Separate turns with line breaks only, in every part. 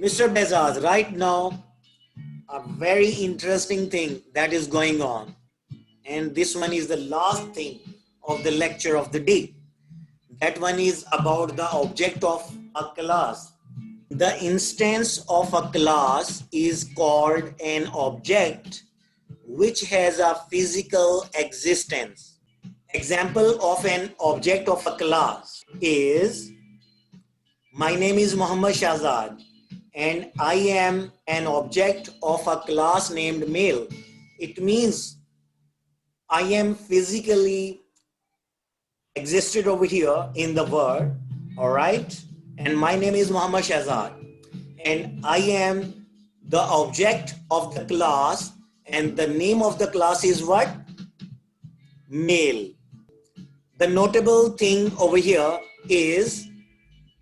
Mr. Bezaz, right now, a very interesting thing that is going on. And this one is the last thing of the lecture of the day. That one is about the object of a class. The instance of a class is called an object which has a physical existence. Example of an object of a class is my name is Muhammad Shahzad and I am an object of a class named male. It means I am physically existed over here in the world, all right? And my name is Muhammad Shahzad and I am the object of the class, and the name of the class is what? Male. The notable thing over here is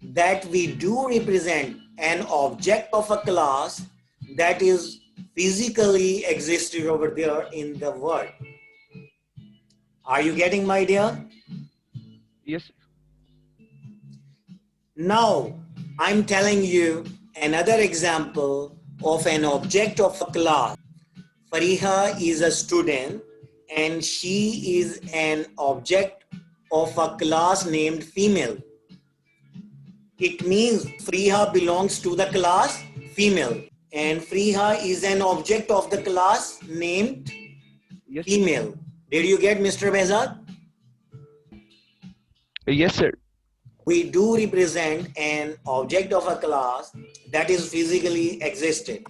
that we do represent an object of a class that is physically existed over there in the world. Are you getting my idea?
Yes.
Now, I'm telling you another example of an object of a class. Fariha is a student and she is an object of a class named female. It means Fariha belongs to the class female and Fariha is an object of the class named
Yes.
female. Did you get, Mr. Bezad?
Yes, sir.
We do represent an object of a class that is physically existed.